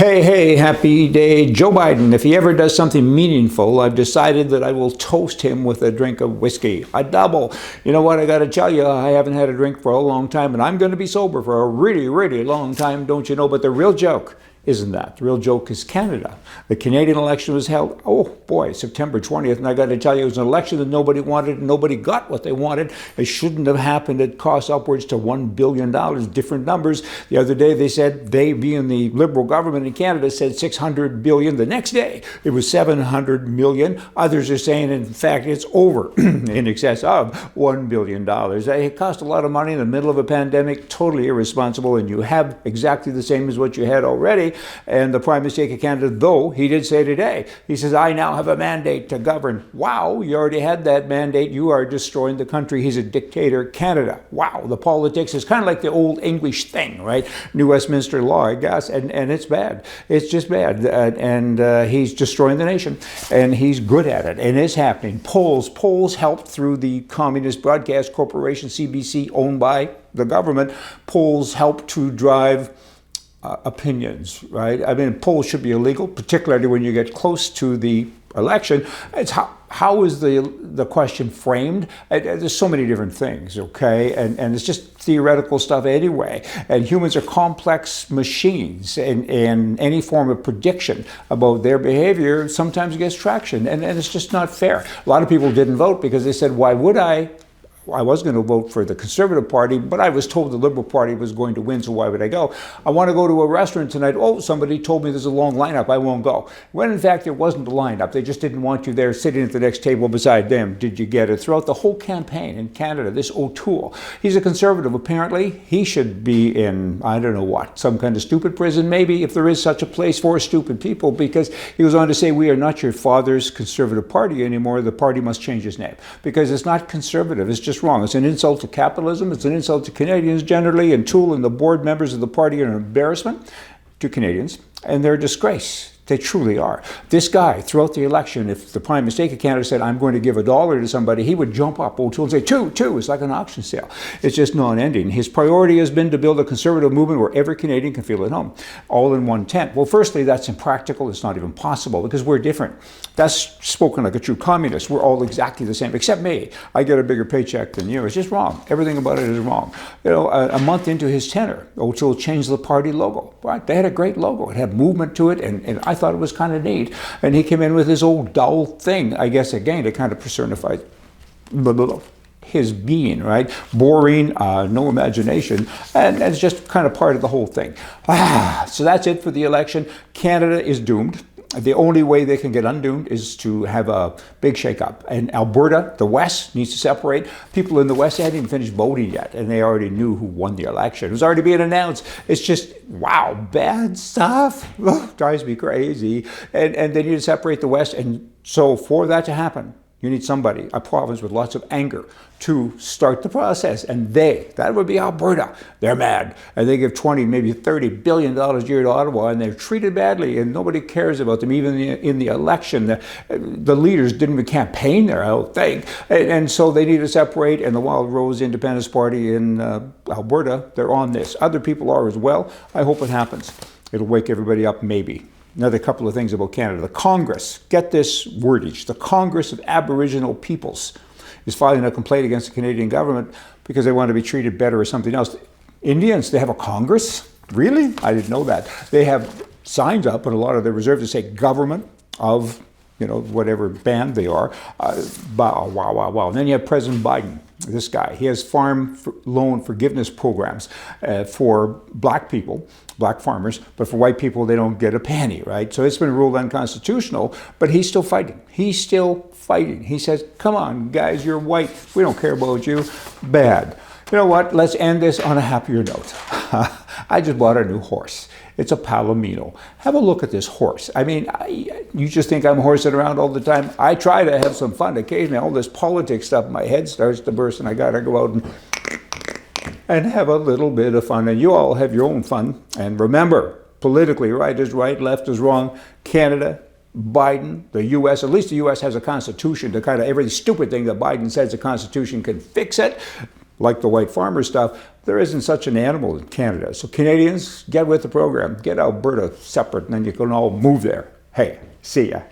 Hey, happy day, Joe Biden. If he ever does something meaningful, I've decided that I will toast him with a drink of whiskey. A double. You know what, I gotta tell you, I haven't had a drink for a long time, and I'm gonna be sober for a really, really long time, don't you know? But the real joke isn't that. The real joke is Canada. The Canadian election was held, oh boy, September 20th, and I got to tell you, it was an election that nobody wanted, and nobody got what they wanted. It shouldn't have happened. It cost upwards to $1 billion, different numbers. The other day they said, they being the Liberal government in Canada, said $600 billion. The next day it was $700 million. Others are saying, in fact, it's over in excess of $1 billion. It cost a lot of money in the middle of a pandemic, totally irresponsible, and you have exactly the same as what you had already. And the Prime Minister of Canada, though, he did say today, he says, I now have a mandate to govern. Wow, you already had that mandate. You are destroying the country. He's a dictator. Canada. Wow, the politics is kind of like the old English thing, right? New Westminster law, I guess, and it's bad. It's just bad. And he's destroying the nation, and he's good at it, and it's happening. Polls helped through the Communist Broadcast Corporation, CBC, owned by the government. Polls help to drive opinions, right? I mean, polls should be illegal, particularly when you get close to the election. It's how is the question framed? There's so many different things, okay? And it's just theoretical stuff anyway. And humans are complex machines, and any form of prediction about their behavior sometimes gets traction, and it's just not fair. A lot of people didn't vote because they said, why would I? I was going to vote for the Conservative Party, but I was told the Liberal Party was going to win, so why would I go? I want to go to a restaurant tonight. Oh, somebody told me there's a long lineup. I won't go. When in fact, there wasn't a lineup. They just didn't want you there sitting at the next table beside them. Did you get it? Throughout the whole campaign in Canada, this O'Toole, he's a Conservative apparently. He should be in, I don't know what, some kind of stupid prison, maybe, if there is such a place for stupid people, because he goes on to say, we are not your father's Conservative Party anymore. The party must change its name, because it's not conservative. It's just wrong. It's an insult to capitalism. It's an insult to Canadians generally, and Toole and the board members of the party are an embarrassment to Canadians, and they're a disgrace. They truly are. This guy, throughout the election, if the Prime Minister of Canada said, I'm going to give $1 to somebody, he would jump up, O'Toole, and say, two. It's like an auction sale. It's just non-ending. His priority has been to build a conservative movement where every Canadian can feel at home, all in one tent. Well, firstly, that's impractical. It's not even possible, because we're different. That's spoken like a true communist. We're all exactly the same, except me. I get a bigger paycheck than you. It's just wrong. Everything about it is wrong. You know, a month into his tenure, O'Toole changed the party logo. Right? They had a great logo. It had movement to it, and I thought it was kind of neat. And he came in with his old dull thing, I guess, again, to kind of personify his being, right? Boring, no imagination, and it's just kind of part of the whole thing. So that's it for the election. Canada is doomed. The only way they can get undoomed is to have a big shakeup. And Alberta, the West, needs to separate. People in the West hadn't even finished voting yet, and they already knew who won the election. It was already being announced. It's just, wow, bad stuff. Drives me crazy. And they need to separate the West. And so for that to happen, you need somebody, a province with lots of anger, to start the process. And that would be Alberta. They're mad. And they give 20, maybe $30 billion a year to Ottawa, and they're treated badly, and nobody cares about them. Even in the election, the leaders didn't even campaign there, I don't think. And so they need to separate, and the Wild Rose Independence Party in Alberta, they're on this. Other people are as well. I hope it happens. It'll wake everybody up, maybe. Another couple of things about Canada. The Congress, get this wordage, the Congress of Aboriginal Peoples is filing a complaint against the Canadian government because they want to be treated better or something else. Indians, they have a Congress? Really? I didn't know that. They have signs up in a lot of their reserves that say government of, you know, whatever band they are. Wow. And then you have President Biden. This guy, he has farm loan forgiveness programs for black people, black farmers, but for white people, they don't get a penny, right? So it's been ruled unconstitutional, but he's still fighting. He says, come on, guys, you're white. We don't care about you. Bad. You know what? Let's end this on a happier note. I just bought a new horse. It's a Palomino. Have a look at this horse. I mean, you just think I'm horsing around all the time. I try to have some fun. Occasionally, all this politics stuff, my head starts to burst, and I got to go out and have a little bit of fun. And you all have your own fun. And remember, politically, right is right, left is wrong. Canada, Biden, the U.S., at least the U.S. has a constitution to kind of every stupid thing that Biden says the constitution can fix it. like the white farmer stuff, there isn't such an animal in Canada. So Canadians, get with the program. Get Alberta separate, and then you can all move there. Hey, see ya.